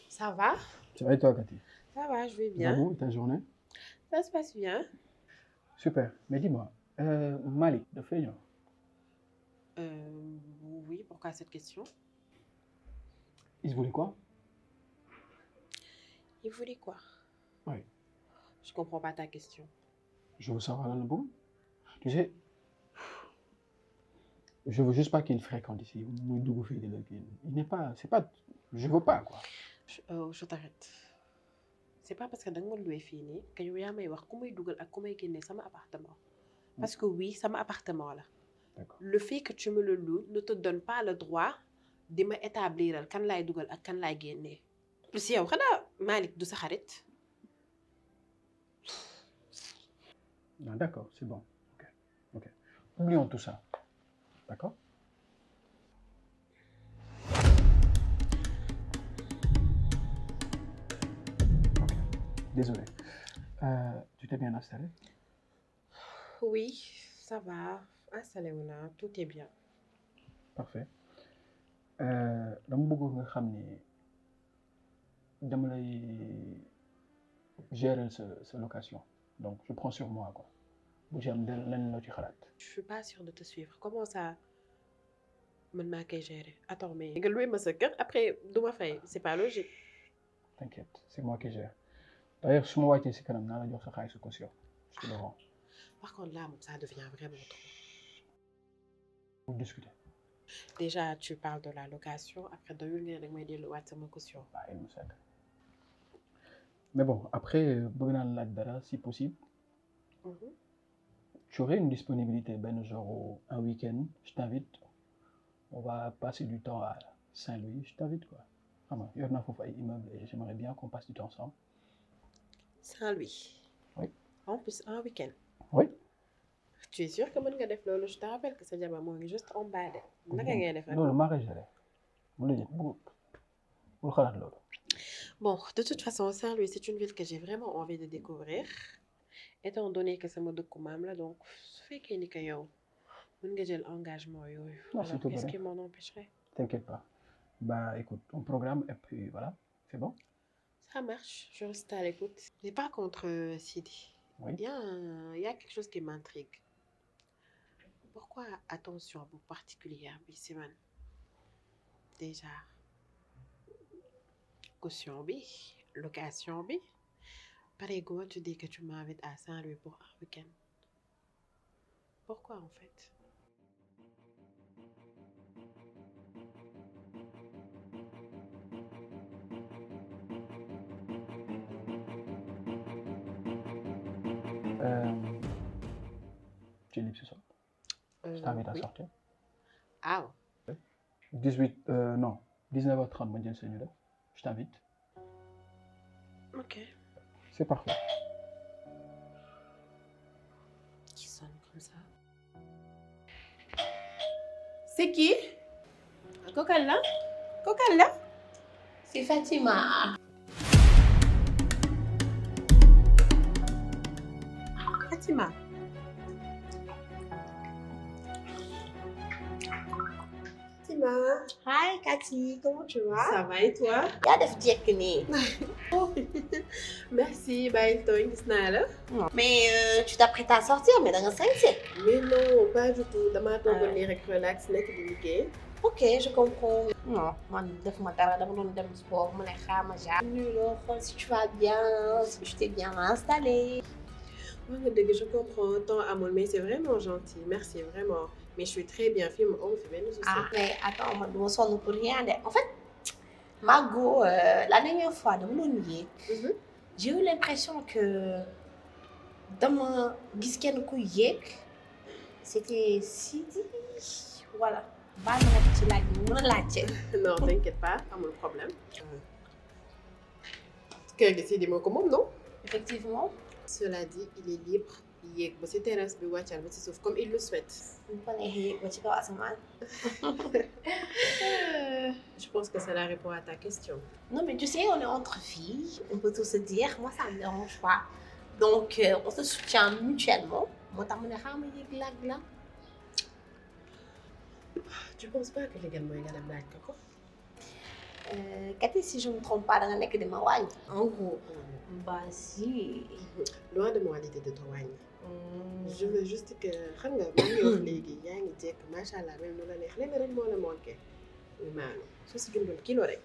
Ça va? Ça va et toi, Cathy? Ça va, je vais Ça bien. va bon, ta journée? Ça se passe bien. Super. Mais dis-moi, Malik, de Feignon, Oui, pourquoi cette question? il se voulait quoi? Il voulait quoi? Oui, Je comprends pas ta question. je veux savoir le bon. Tu sais, je veux juste pas qu'il fréquente ici. Il n'est pas, c'est pas, je veux pas, quoi. Je t'arrête. C'est pas parce que danga ma loué fii nii que yow yaa may wax ku may dugal ak ku may génne sama appartement. Parce que oui, sama appartement là. D'accord. Le fait que tu me le loues ne te donne pas le droit de me établir kan laay dugal ak kan laay génne. Plus yow xanaa Malick du sa xarit. Non, d'accord, c'est bon. Ok, ok. Oublions tout ça. D'accord? Ok. Désolé. Tu t'es bien installé? Oui, ça va. Installé wu naa, tout est bien. Parfait. Dama bëggoon nga xam ni dama lay gérer sa location. Donc, je prends sur moi, quoi. Bu ci am lenn loo ci xalaat. Je suis pas sûre de te suivre. Comment ça? Man maa koy gérer. Attends, mais nga loué ma sa kër après du ma fay. C'est pas logique. T'inquiète, c'est moi qui gère. D'ailleurs, su ma wàccee si kanam naa la jox sa xaalisu caution. Je te le rends. Par contre, là, ça devient vraiment trop. Pour discuter. Déjà, tu parles de la location. Après, doyul nga ne danga may delluwaat sama caution. Bah, il me sait. Mais bon, après, bëgg naa la laaj dara si possible. Tu aurais une disponibilité ben genre un week-end, je t'invite. On va passer du temps à Saint-Louis, je t'invite quoi. Vraiment, il y en a foofu ay immeuble et j'aimerais bien qu'on passe du temps ensemble. Saint-Louis. Oui. En plus, un week-end. Oui. Tu es sûr que mën nga def loolu? Je te rappelle que sa jabar moo ngi juste en bas de. Naka ngay def ak loolu maa koy gérer. mu la jël bul xalaat loolu. Bon, de toute façon, Saint-Louis, c'est une ville que j'ai vraiment envie de découvrir. Étant donné que sama dëkku maam la, donc su fekkee ni que yow mën nga jël engagement yooyu. Non, Alors, s'il te qu'est-ce plaît. qui m'en empêcherait? T'inquiète pas. Bah écoute, on programme et puis voilà, c'est bon? Ça marche, je reste à l'écoute. Mais par contre, Sidi, Oui. il y a quelque chose qui m'intrigue. Pourquoi attention particulière, Bissiman? Déjà, caution bi, location bi. Pareil, comment tu dis que tu m'invites à Saint-Louis pour un week-end? Pourquoi en fait? Tu es libre ce soir? Je t'invite à Oui. sortir. Ah, 19h30, ma jël sa numéro. Je t'invite. ok. C'est parfait. Qui sonne comme ça? C'est qui? Kokal là? C'est Fatima. Fatima. C'est Fatima. Hi Cathy, comment tu vas? Ça va et toi? yaa def jekk nii. Merci bàyyi tooñ gis naa la. Mais tu t'apprêtes à sortir mais da nga sañse. mais non pas du tout damaa toogoon nii rek relax nekk di liggéey. Ok, je comprends. Non, man defuma dara dama doon dem sport mu ne xaar ma jaar. Nuyu la xool si tu vas bien, si tu t'es bien installé. wax nga dëgg je comprends temps amul mais c'est vraiment gentil merci vraiment mais je suis très bien fii ma amu fi benn souci. Ah mais attends man duma sonn pour rien de. En fait, Margot, la dernière fois dama doon yéeg. J'ai eu l'impression que dama gis kenn ku yéeg. C'était Sidi. Voilà. baal ma nekk ci laaj bi mën a laajte. non t'inquiète pas amul problème. kër gi Sidi moo ko moom non. Effectivement. Cela dit il est libre yéeg ba ci terrasse bi wàccal ba ci suuf comme il le souhaite. bu ko neexee yéeg ba ci kaw asamaan. je pense que cela répond à ta question. Non mais tu sais on est entre filles on peut tout se dire moi ça me dérange pas donc on se soutient mutuellement moo tax mu ne xaaral ma yéeg laaj la. tu penses pas que li gën mooy nga dem laaj ko. Cathy si je me trompe pas da nga nekk di ma wàññi. En gros. Bah si. loin de moi l'idée de te wàññi. je veux juste que xam nga maa ngi wax léegi yaa ngi jekk macha allah mel nu la neex lenn rek moo la manqué. maanaam soo si jëndoon kilo rek.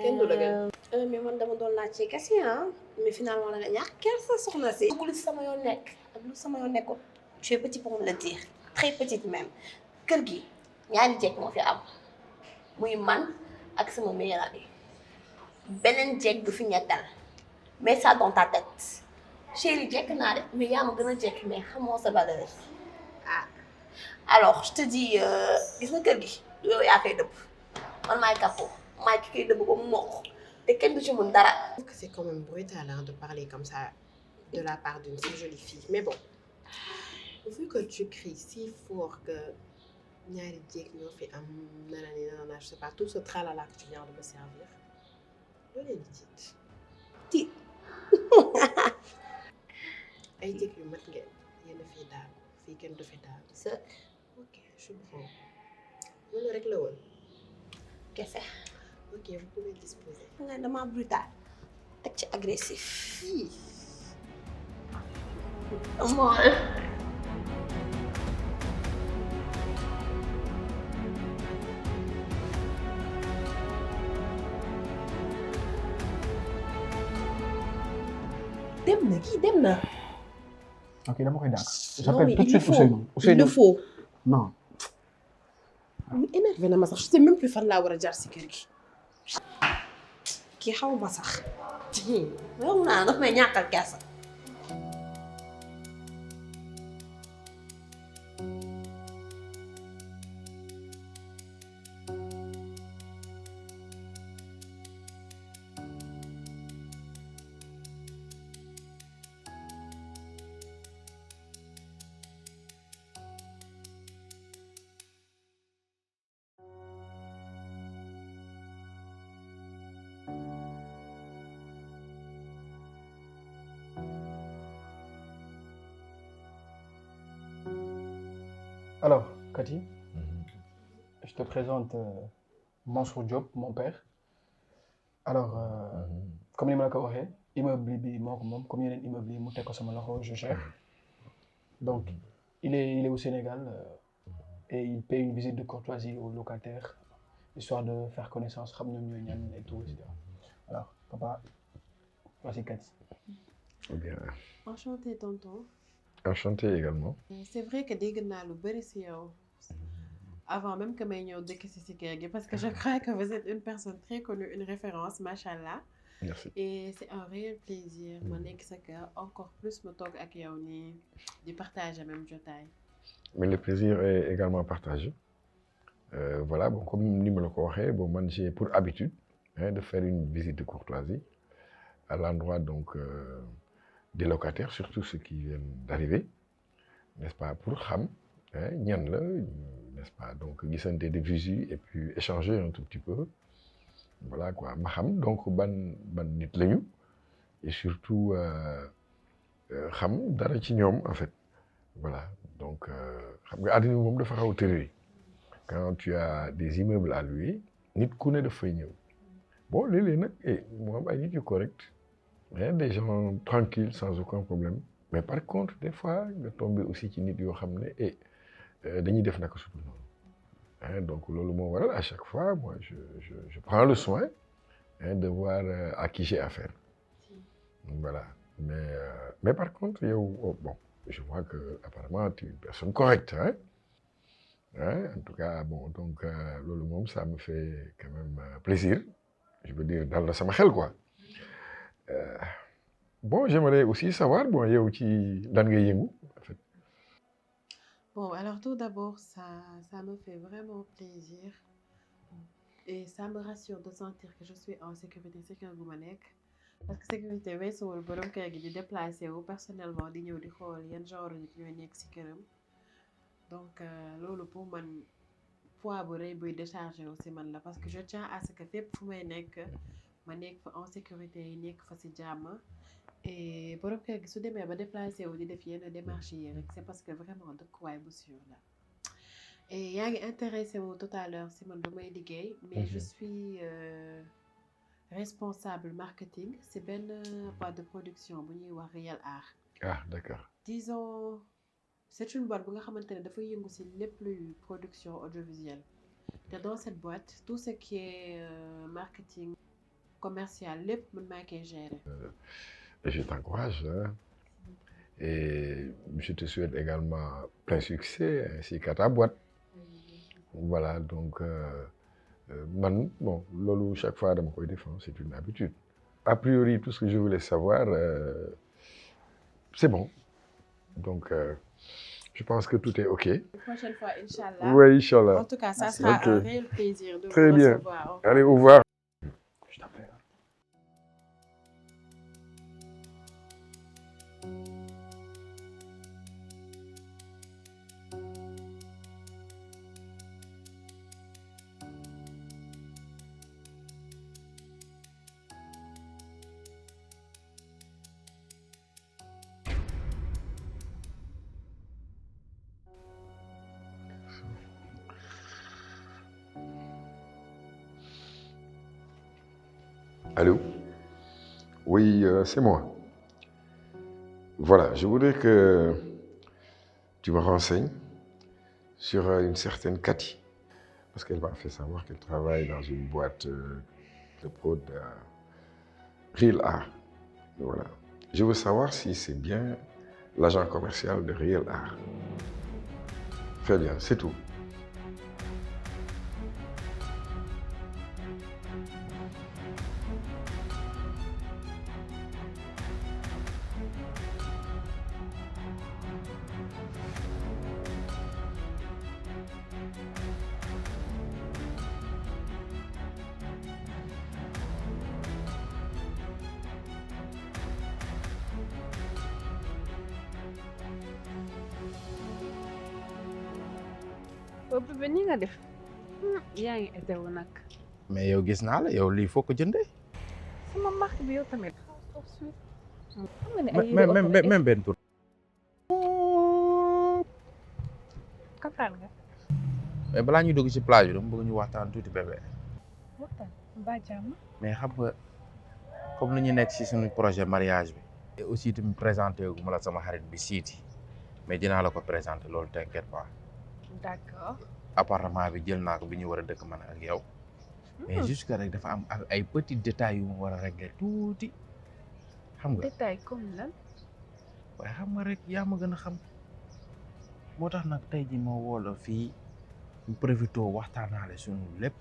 kenn du la gën. mais man dama doon laajte kese ah mais finalement da nga ñàkk kersa soxna si. lu sama yoon nekk ak lu sama yoon nekkul. tu es petit pour me le dire très petite même. kër gi ñaari jekk moo fi am muy man ak sama meilleure amie beneen jekk du fi ñettal mets ça dans ta tête chérie jekk naa de mais yaa ma gën a jekk mais xamoo sa valeur ah alors je te dis gis nga kër gi yow yaa koy dëbb man maay capot maay ki koy dëbb ba mu mokk te kenn du ci mun dara. je trouve que c'est quand même brutal hein, de parler comme ça de la part d'une si jolie fille mais bon vu que tu cries si fort que ñaari jéeg ñoo fi am nanani nanana je sais pas tout ce tralala que tu viens de me servir loolu leen di tiit ay jéeg yu mat ngeen yéen a fii daal fii kenn du fi daal sa ok je prends loolu rek la woon kese ok vous pouvez disposer nga dama brutal teg ci agressif mool dem na kii dem na. ok dama koy dàq. non j'appelle mais tout de il suite Ousseynou. il le faut. non. mu énervé na ma sax je sais même plus fan laa war a jaar si kër gi. kii xaw ma sax. yow naa daf may ñàkkal kersa. Alors, Cathy, je te présente Mansour Diop, mon père. Alors, comme ni ma la ko waxee immeuble bi moo ko moom comme yeneen immeuble yi mu teg ko sama loxo je gère. Donc, il est au Sénégal et il paye une visite de courtoisie aux locataires, histoire de faire connaissance, xam ñoom ñooy ñan et tout, etc. Alors, papa, voici Cathy. Bien. enchanté tonton. Enchanté également. c'est vrai que dégg naa lu bari ci yow avant même que may ñëw dëkk ci kër gi parce que je crois que vous êtes une personne très connue une référence machallah. Merci. et c'est un réel plaisir ma nekk sa kër encore plus ma toog ak yow nii di partager même jotaay. Mais le plaisir est également partagé. Voilà, bon, comme ni me le waxee, bon, moi j'ai pour habitude de faire une visite de courtoisie à l'endroit donc des locataires, surtout ceux qui viennent d'arriver, n'est-ce pas, pour xam ñan la, n'est-ce pas, donc gisante de visu et puis échanger un tout petit peu. Voilà quoi, ma xam donc ban nit lañu et surtout xam dara ci ñoom en fait. Voilà, donc xam nga àddina moom dafa xaw a tërëri quand tu as des immeubles à louer nit ku ne daf fay ñëw bon léeg-léeg nag mu am ay nit yu correct des gens tranquilles sans aucun problème mais par contre des fois nga tombé aussi ci nit yoo xam ne dañuy def naka su dul noonu donc loolu moo waral à chaque fois moi je prends le soin de voir à qui j'ai affaire voilà mais par contre yow bon je vois que apparemment tu es une personne correcte en tout cas bon donc loolu moom ça me fait quand même plaisir je veux dire dal na sama xel quoi bon j'aimerais aussi savoir bon yow ci lan ngay yëngu en fait. Bon, alors tout d'abord, ça me fait vraiment plaisir et ça me rassure de sentir que je suis en sécurité si kër gu ma nekk parce que sécurité weesuwul borom kër gi di déplacé wu personnellement di ñëw di xool yan genre nit ñooy nekk si këram donc loolu pour man poids bu rëy buy déchargé wu si man la parce que je tiens à ce que fépp fu may nekk ma nekk fa en sécurité yi nekk fa si jàmm et borom kër gi su demee ba déplacé wu di def yenn démarches yi rek c'est parce que vraiment dëkkuwaay bu sûr la et yaa ngi intéressé wu tout à l'heure si man ba may liggéey mais je suis responsable marketing c'est benn boîte de production bu ñuy wax Real Art. Ah d'accord. Disons c'est une boîte bu nga xamante ne dafay yëngu si lépp luy production audiovisuelle te dans cette boîte tout ce qui est marketing commercial lépp man maa koy gérer. Je t'encourage et je te souhaite également plein succès ainsi qu'à ta boîte. Voilà donc man bon loolu chaque fois dama koy défendre c'est une habitude. A priori tout ce que je voulais savoir c'est bon donc je pense que tout est OK. La prochaine fois inchallah. Oui inchallah. En tout cas ça sera un réel plaisir de Très vous bien. recevoir. Allez au revoir. Je t'appelle. Allô? Oui, c'est moi. Voilà, je voudrais que tu me renseignes sur une certaine Cathy. Parce qu'elle m'a fait savoir qu'elle travaille dans une boîte de prod Real Art. Voilà. Je veux savoir si c'est bien l'agent commercial de Real Art. Très bien, c'est tout. boobu ba ni nga def yaa ngi etewu nag. mais yow gis naa la yow lii foo ko jëndee. sama marque bi yow tamit. xam nga ne ay même benn tur. comprendre nga. mais balaa ñuy dugg ci plage bi dama bëgg ñu waxtaan tuuti bébé. waxtaan ba jàmm. mais xam nga comme ni ñu nekk ci suñu projet mariage bi. et aussi tamit présenté gu ma la sama xarit bi Siiti mais dinaa la ko présenté loolu t'inquiète pas. d'accord. appartement bi jël naa ko bi ñu war a dëkk man ak yow. mais jusque rek dafa am ay petits détails yu mu war a régler tuuti xam nga. détail comme lan. waaye xam nga rek yaa ma gën a xam moo tax nag tey jii ma woo la fii ñu profité waxtaanaale suñu lépp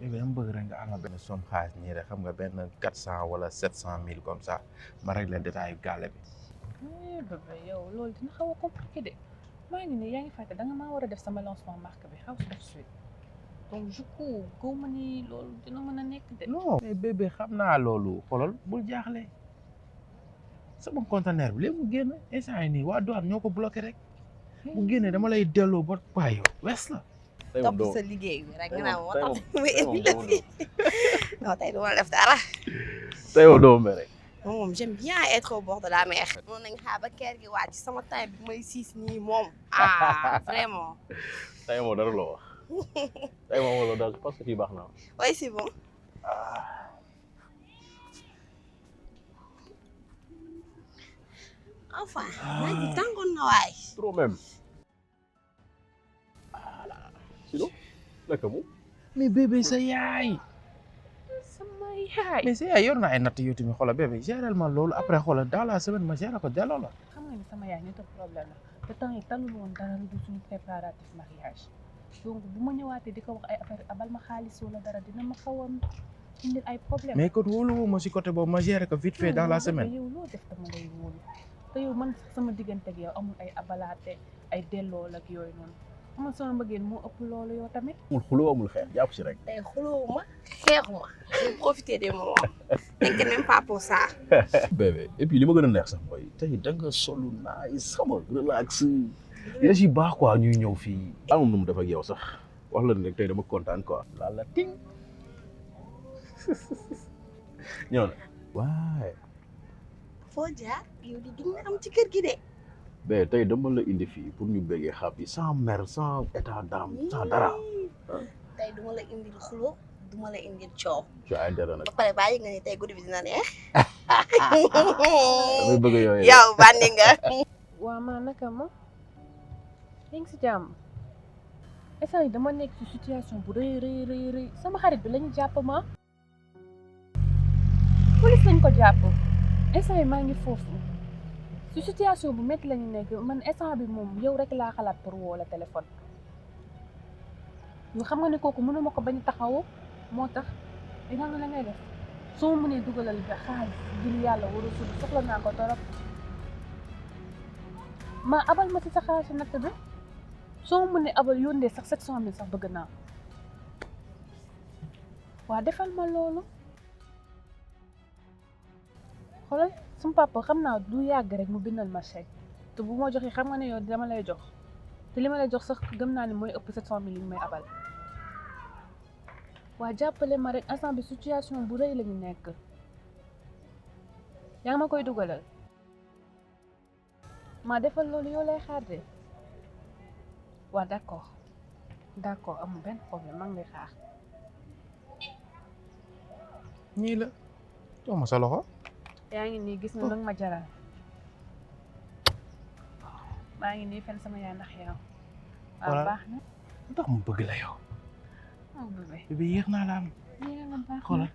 léegi dama bëgg rek nga am benn somme xaalis nii rek xam nga benn 400 wala 700 000 comme ça ma régler détail yu gàlle bi. bébé yow loolu dina xaw a compliqué de. maa ngi ne yaa ngi fàtte da nga maa war a def sama lancement marque bi xaw de suite donc du coup góob ma ni loolu dina mën a nekk de. non mais bébé xam naa loolu xoolal bul jaaxle sama conteneur bi léegi mu génn instant yii nii waa douane ñoo ko bloqué rek mu génne dama lay delloo ba paayo wes la. topp sa liggéey bi rek nga naan moo tax mu indi la fi non tey du ma def dara. tey yow doo mere. moom j'aime bien être au bord de la mer. moom nañ xaar ba kër gi wàcc sama temps bi may siis nii moom ah vraiment. tey moo dara loo wax tey moom wala daal parce que fii baax na. oui c'est bon. enfin naaj bi tàngoon na waay. trop même. sinon naka mu. mais bébé sa yaay. sama yaay. mais sa yaay yor na ay natt yow tamit xoolal bébé géral ma loolu après xoolal dans la semaine ma géral ko delloo la. xam nga ni sama yaay ñetti problème la te temps yi talul woon dara lu dul suñu préparatif mariage donc bu ma ñëwaatee di ko wax ay affaire abal ma xaalis wala dara dina ma xaw a indil ay problème. mais kon wóolu ma si côté boobu ma gérer ko vite fait dans la semaine. yow loo def dama lay wóolu te yow man sax sama diggante ak yow amul ay abalaate ay delloo ak yooyu noonu xam nga sama mbëggeel moo ëpp loolu yow tamit. amul xuloo amul xeex jàpp si rek. tey xulóowuma xeexuma je profiter des moments. t'inquiète même pas pour ça. bébé et puis li ma gën a neex sax mooy tey da nga solu nice xam nga relax dina si baax quoi ñuy ñëw fii. amul nu mu def ak yow sax wax la ne rek tey dama kontaan quoi. la ting ñëw na waaye. foo jaar yow di gën am ci kër gi de. mais tey dama la indi fii pour ñu béggee xam yi sans mer sans état d'âme sans dara. tey duma la indil xulo duma la indil coow. ci ay dara nag. ba pare bàyyi nga ni tey guddi bi dina neex. damay bëgg yooyu. yow bandi nga. waa maa naka ma yaa ngi si jàmm instant yi dama nekk ci situation bu rëy sama xarit bi lañu jàpp ma police lañ ko jàpp instant yi maa ngi foofu ci situation bu métti lañu nekk man instant bi moom yow rek laa xalaat pour woo la téléphone yu xam nga ne kooku mënuma ko bañ taxawu moo tax dina nga la ngay def soo mënee dugalal ba xaalis ngir yàlla war a suul soxla naa ko torop ma abal ma ci sa xaalis natt bi soo mënee abal yónnee sax 700 000 sax bëgg naa waa defal ma loolu xoolal suma papa xam naa du yàgg rek mu bindal ma chèque te bu ma joxee xam nga ne yow dama lay jox te li ma lay jox sax gëm naa ne mooy ëpp 700 000 yi may abal waa jàppale ma rek instant bi situation bu rëy la ñu nekk yaa ngi ma koy dugalal ma defal loolu yow lay xaar de waa d'accord amul benn problème maa ngi lay xaar. ñii la jox ma sa loxo. yaa ngi nii gis nga ma jaral maa ngi nii fen sama yaay ndax yow. waaw baax na. lu tax mu bëgg la yow. oh bébé. bébé yéex naa la am. yéex na baax na xoolal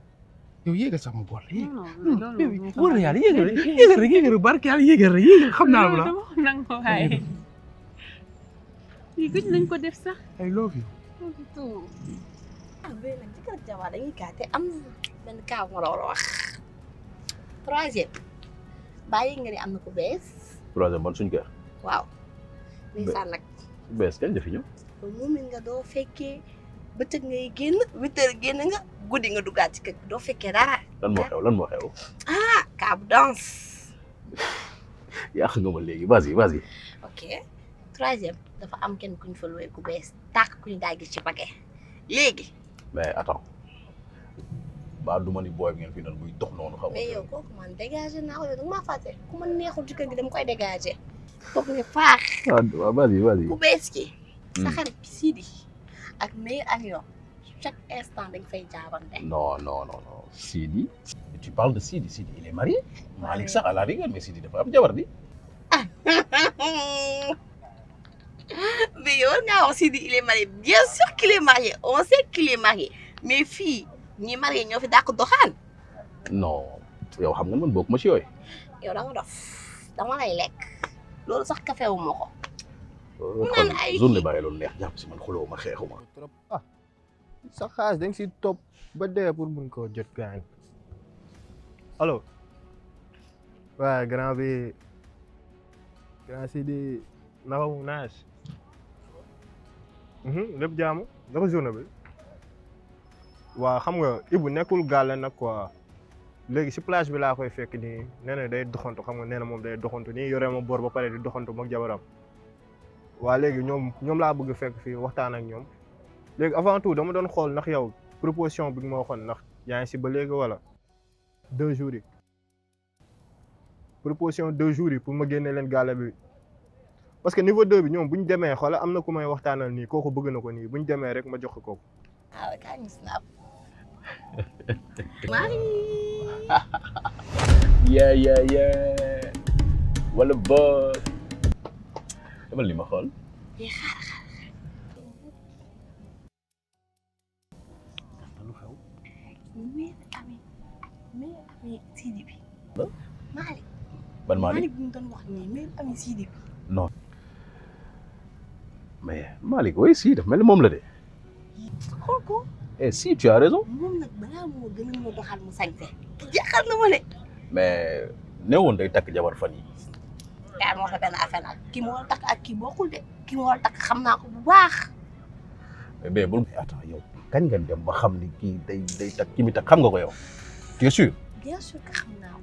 yow yéegal sax mu boole yéeg. non bébé wóor na yàlla yéegal rek barke yàlla yéegal rek xam naa la. dama nangu ko waaye. lii gëj nañ ko def sax. I love you. ah béy nag jëkkër ak jabar dañuy gàtte am benn cas bu ma la war a wax. troisième bàyyi nga ni am na ku bees. troisième ban suñ kër. waaw. ndeysaan nag. bees kañ la fi ñëw. moomin nga doo fekkee bëccëg ngay génn 8 heures génn nga guddi nga duggaat ci kër doo fekkee dara. lan moo xew. ah cas bu danse. yàq nga ma léegi vas-y. ok troisième dafa am kenn ku ñu fa loué ku bees tàkk ku ñu daa gis ci paquet léegi. mais attends ba du ma ni booy bi ngeen fi doon muy dox noonu xaw ma. mais yow kooku man dégagé naa ko yow da nga maa fàtte ku ma neexul ci kër gi dama koy dégagé. kooku ne faax. waaw vas-y. ku bees ki. sa xarit bi Sidi ak meilleur avion chaque instant dañ fay jaabante. non. Sidi. tu parles de Sidi il est marié. Malick sax à la rigueur mais Sidi dafa am jabar di. mais yow ngaa wax Sidi il est marié bien sûr qu'il est marié on sait qu'il est marié mais fii ñi marié ñoo fi dàq doxaan. non yow xam nga man bokk ma ci yooyu. yow da nga dof dama lay lekk loolu sax café wu ma ko. kon zone la bàyyi loolu neex jàpp si man xuloo ma xeexu ma. trop sa xaalis da nga si topp ba dee pour mun koo jot gaañ. allo waaw grand bi grand Sidi naka mu naaj. lépp jaamu dafa journée bi. waaw xam nga Ibou nekkul gàlle nag quoi léegi si plage bi laa koy fekk nii nee na day doxantu xam nga nee na moom day doxantu nii yore ma bor ba pare di doxantu moog jabaram. waa léegi ñoom laa bëgg fekk fii waxtaan ak ñoom léegi avant tout dama doon xool ndax yow proposition bi nga ma waxoon ndax yaa ngi si ba léegi wala 2 jours yi proposition 2 jours yi pour ma génne leen gàlle bi parce que niveau 2 bi ñoom bu ñu demee xoola am na ku may waxtaanal nii kooku bëgg na ko nii bu ñu demee rek ma jox ko kooku. ah kaa ñu snap. yeah wala ba dama li ma xool. mais Sidi bi. Malick. ban Malick Malick bi mu doon wax nii mais ami Sidi bi. non mais Malick oui si daf mel ni moom la de. xool ko. eh si tu as raison. moom nag balaa moo gën a mën a doxal mu sañse. jaaxal na ma de. mais néewoon day takk jabar fan yi. yaa ma wax la benn affaire nag ki ma war a takk ak kii bokkul de ki ma war a takk xam naa ko bu baax. mais bul. attends yow kañ nga dem ba xam ni kii day takk ki mi takk xam nga ko yow. tu es sûr. bien sûr que xam naa ko.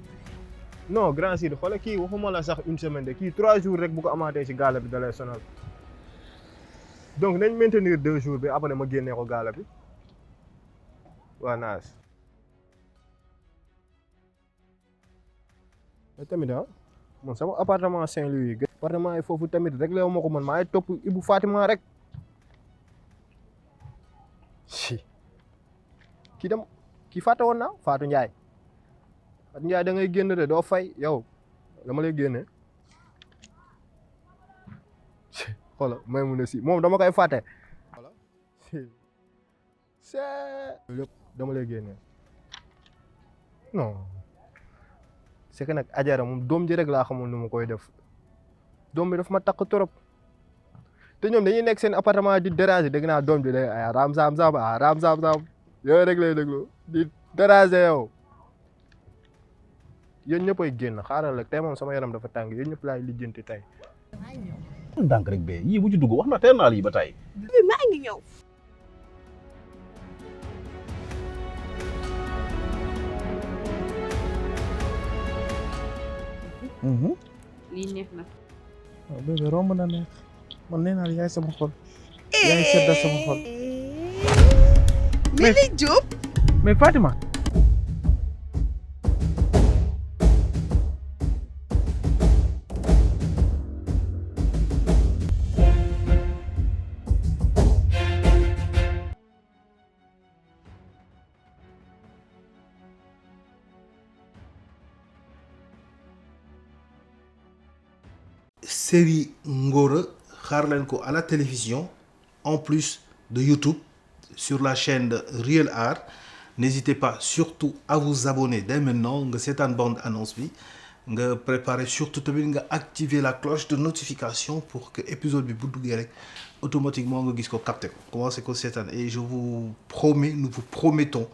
non grand Sidi xoolal kii waxuma la sax une semaine de kii 3 jours rek bu ko amaatee ci gaala bi da lay sonal donc nañ maintenir 2 jours bi après ma génnee ko gaala bi waa naas. mais tamit man sama appartement Saint-Louis appartement yi foofu tamit réglé wu ma ko man maa ngi topp Ibou Fatima rek si kii dem kii fàtte woon naa Fatou Ndiaye. Fatou Ndiaye da ngay génn de doo fay yow dama lay génne xoolal may mun a si moom dama koy fàtte voilà lépp dama lay génne non c'est que nag Ajara moom doom ji rek laa xamul nu ma koy def doom bi daf ma takk trop te ñoom dañuy nekk seen appartement di déranger dégg naa doom ji day ay ram sam yooyu rek lay déglu di déranger yow. yéen ñëppay génn xaaral rek tey moom sama yaram dafa tàng yéen ñëpp laay lijjanti tey. ndànk rek bee yii bu ci dugg wax na teel naa lii ba tey. maa ngi ñëw. lii neex na. waaw bébé romb na neex man nee naa la yaay sama xol. yaay sedda sama xol. mais lay Diop. mais Fatima. série Ngora xaar leen ko à la télévision en plus de YouTube sur la chaîne de Real Art n'hésitez pas surtout à vous abonner dès maintenant nga seetaan bande annonce bi nga préparer surtout tamit nga activer la cloche de notification pour que épisode bi bu duggee rek automatiquement nga gis ko capter ko commencé ko seetaan et je vous promets nous vous promettons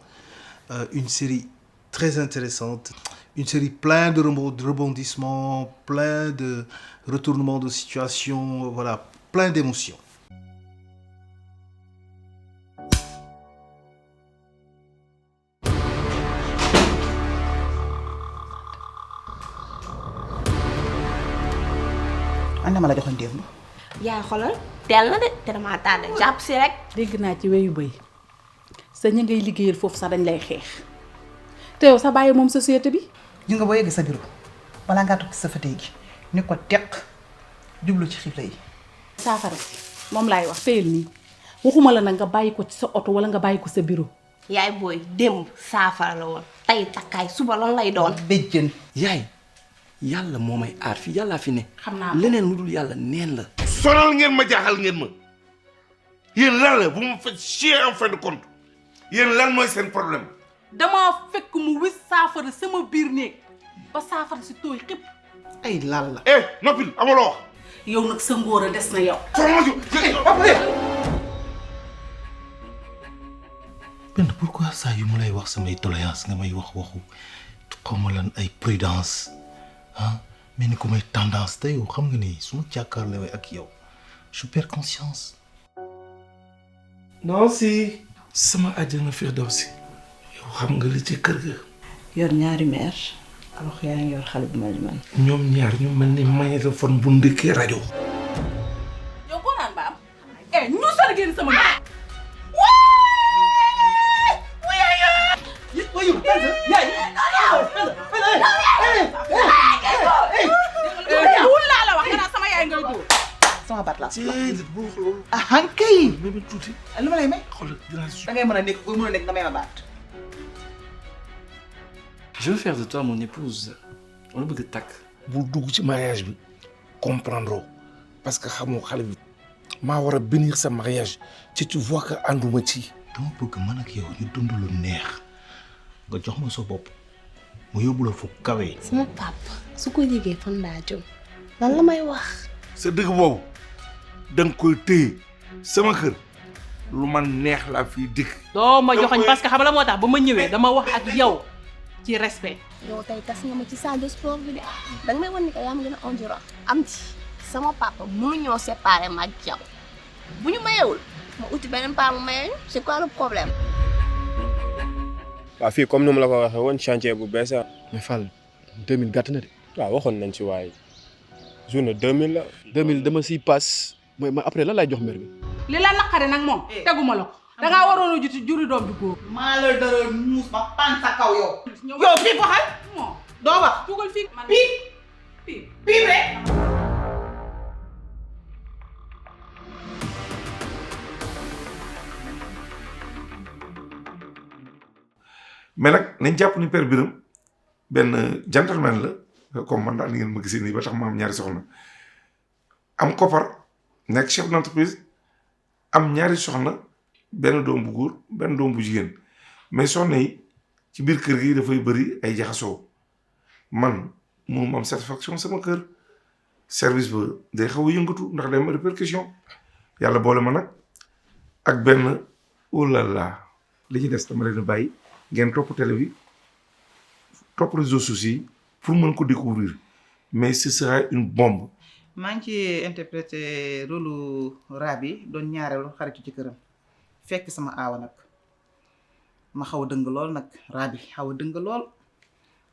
une série très intéressante, une série plein de rebondissements, plein de retournements de situation, voilà, plein d'émotions. ana ma la joxoon démb. yaay xoolal teel na de te damaa tardé jàpp si rek. dégg naa ci weyu bëy sa ña ngay liggéeyal foofu sax dañ lay xeex te yow sa bàyyi moom société bi. ñu nga boo yegg sa bureau balaa ngaa toog ci sa fauteuil gi ni ko teq jublu ci xifla yi. saafara si moom laay wax téyel nii waxuma la nag nga bàyyi ko ci sa oto wala nga bàyyi ko sa bureau. yaay booy démb saafara la woon tey takkaay suba lan lay doon. béjjën. yaay yàlla moo may aar fi yàllaa fi ne. xam naa leneen lu dul yàlla neen la. sonal ngeen ma jaaxal ngeen ma yéen lan la bu ma fa chier en fin de compte yéen lan mooy seen problème. damaa fekk mu wis saafara sama biir néeg ba saafara si tooy xëpp. ay laal la. noppil amaloo wax. yow nag sa ngóor a des na yow. Penda pourquoi saa yu ma lay wax samay doléance nga may wax waxu xaw ma lan ay prudence ah mais ni ko may tendance te yow xam nga ni su ma jàkkaarloo ak yow je perds conscience. non si. sama àjjana Firdawsi yow xam nga li ci kër ga. yor ñaari meer alors yaa ngi yor xale bu mel ni man. ñoom ñaar ñu mel ni magnétophone bu ndëkkee rajo. yow koo naan ba am ñu sal génn sama wul laa la wax nga naan sama yaay ngay dóor passe la. bu wax loolu. ah kay. may ma tuuti. lu ma lay may. xoolal dinaa si. da ngay mën a nekk boo mën a nekk nga may ma baat. Je veux faire de toi mon épouse. On la bëgg a takk. bu dugg ci mariage bi comprendre parce que xamoo xale bi maa war a bénir sa mariage ci tu vois que ànduma ci. dama bëgg man ak yow ñu dund lu neex nga jox ma sa bopp mu yóbbu la fu kawe. sama papa su ko yëgee fan laa jëm lan la may wax. sa dëgg boobu da nga koy téye sama kër lu man neex laa fii dikk. doo ma joxoñ parce que xam la moo tax ba ma ñëwee dama wax ak yow ci respect. yow tey tas nga ma ci salle de sport bi de danga may wan ni que yaa ma gën a endurant am ci sama papa mënuñoo séparer ma ak yow bu ñu mayewul ma uti beneen paa mu maye c'est quoi le problème. waaw fii comme ni mu la ko waxee woon chantier bu bees a. mais Fall 2000 gàtt na de. waaw waxoon nañ ci waaye journée 2000 la. 2000 dama siy paas mooy ma après lan laay jox mère bi. li la naqari nag moom teguma la ko dangaa waroon a juti juri doom ju góor. maa la dara muus ba pan sa kaw yow. yow fii waxal. doo wax. dugal fii piip rek. mais nag nañ jàpp ni Père Birame benn gentleman la comme man daal ni ngeen ma gisee nii ba tax ma am ñaari soxna am koppar nekk chef d'entreprise am ñaari soxna benn doom bu góor benn doom bu jigéen mais soxna yi ci biir kër gi dafay bëri ay jaxasoo man moom am satisfaction sama kër service ba day xaw a yëngatu ndax day am répercussion yàlla boole ma nag ak benn oh là là li ci des dama leen bàyyi ngeen topp télé bi topp réseaux sociaux yi pour mën ko découvrir mais ce sera une bombe. maa ngi ci interprété rôle Rabi doon ñaareelu xaritu ci këram fekk sama aawa nag ma xaw a dëng lool nag Rabi xaw a dëng lool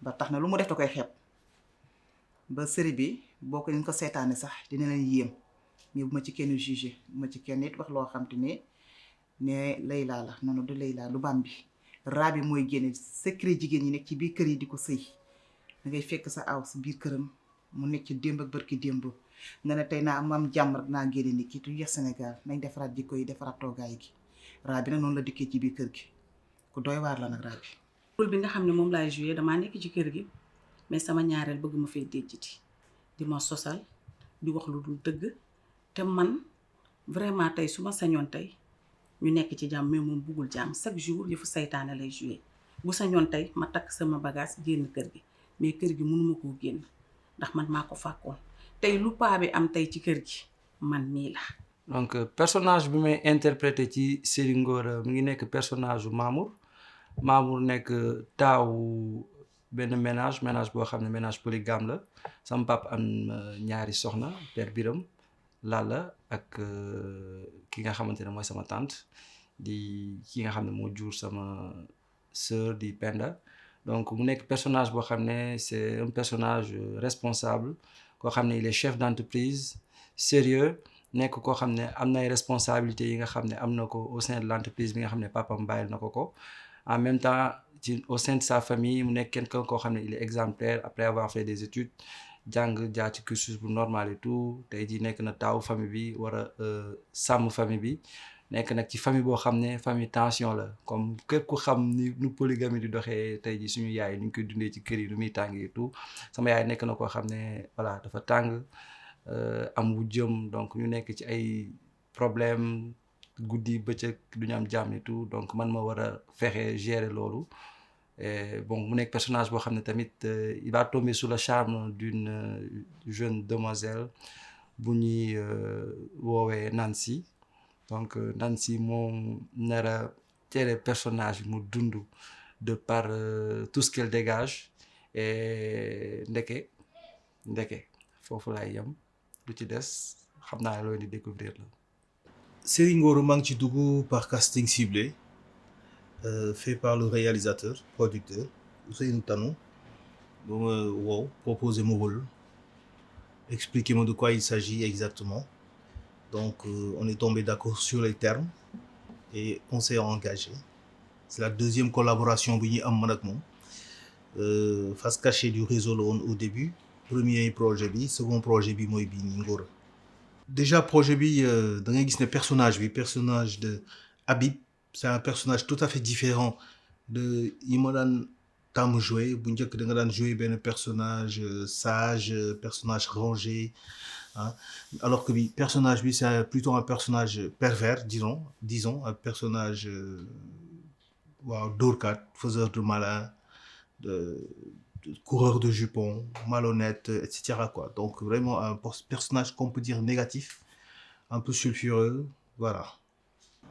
ba tax na lu mu def da koy xeeb ba série bi boo ko ñu ko seetaane sax dina leen yéem mais bu ma ci kenn jugé bu ma ci kenn it wax loo xam te ne Layla la noonu du Layla du Bambi Rabi mooy génne secret jigéen ñi nekk ci biir kër yi di ko sëy da ngay fekk sa aaw si biir këram mu nekk ci démb ak barki démb nga ne tey naa am jàmm rek naa génne ni kii tu yeex Sénégal nañ defaraat jikko yi defaraat toogaay gi Rabi nag noonu la dikkee ci biir kër gi ku doy waar la nag Rabi. rôle bi nga xam ne moom laay joué damaa nekk ci kër gi mais sama ñaareel bëgg ma fee déjjiti di ma sosal di wax lu dul dëgg te man vraiment tey su ma sañoon tey ñu nekk ci jàmm mais moom buggul jàmm chaque jour yëfu saytaane lay joué bu sañoon tey ma takk sama bagage génn kër gi mais kër gi mënuma koo génn ndax man maa ko fàkkoon tey lu paa bi am tey ci kër gi man mii la. donc personnage bi may interprété ci série Ngor mi ngi nekk personnage u Mamour nekk taawu benn ménage boo xam ne ménage polygame la sama papa am ñaari soxna Père Birame Lalla ak ki nga xamante ne mooy sama tante di ki nga xam ne moo jur sama sœur di Penda donc mu nekk personnage boo xam ne c'est un personnage responsable koo xam ne il est chef d'entreprise sérieux nekk koo xam ne am na ay responsabilités yi nga xam ne am na ko au sein de l'entreprise bi nga xam ne papam bàyyil na ko en même temps ci au sein de sa famille mu nekk quelqu'un koo xam ne il est exemplaire après avoir fait des études jàng jaar ci cursus bu normal et tout tey jii nekk na taawu famille bi war a sàmm famille bi nekk nag ci famille boo xam ne famille tension la comme képp ku xam ni nu polygamie di doxee tey jii suñu yaay ni ñu koy dundee ci kër yi nu muy tàngee et tout sama yaay nekk na koo xam ne voilà dafa tàng am wu jëm donc ñu nekk ci ay problème guddi bëccëg du ñu am jàmm et tout donc man ma war a fexe gérer loolu bon mu nekk personnage boo xam ne tamit il va tomber sous le charme d'une jeune demoiselle bu ñuy woowee Nancy donc Nancy moom nara tere personnage bi mu dund de par tout ce qu'elle dégage et ndeke foofu laay yem lu ci des xam naa looy di découvrir la. Série Ngor maa ngi ci dugg par casting ciblé fait par le réalisateur producteur Ousseynou Tanou ba ma woow proposé mon rôle expliquer moi de quoi il s'agit exactement donc on est tombé d'accord sur les termes et on s'est engagé c'est la deuxième collaboration bi ñuy am man ak moom face cachée du réseau la woon au début premier projet bi second projet bi mooy bii nii Ngor Déjà projet bi da ngay gis ne personnage de Habib c'est un personnage tout à fait différent de yi ma daan tàmm jouer bu njëkk da nga daan jouer benn personnage sage personnage rangé hein. Alors que bi personnage bi c'est plutôt un personnage pervers disons un personnage waaw dóorkat faiseur de malin coureur de jupons malhonnête etc. quoi. Donc vraiment un personnage qu'on peut dire négatif un peu sulfureux voilà.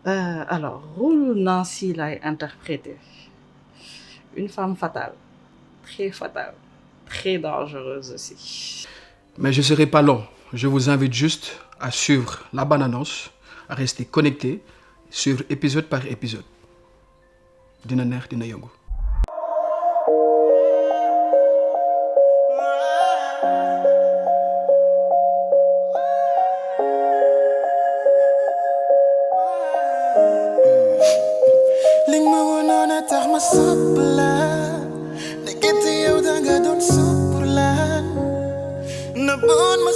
Alors rôle Nancy lay interpréter une femme fatale, très dangereuse aussi. Mais je ne serai pas long. Je vous invite juste à suivre la bande-annonce, à rester connecté, suivre épisode par épisode. Dina neex dina yëngu. Ling ma wonoon a tax ma sopp la nekkati yow danga doon sopp la na bon ma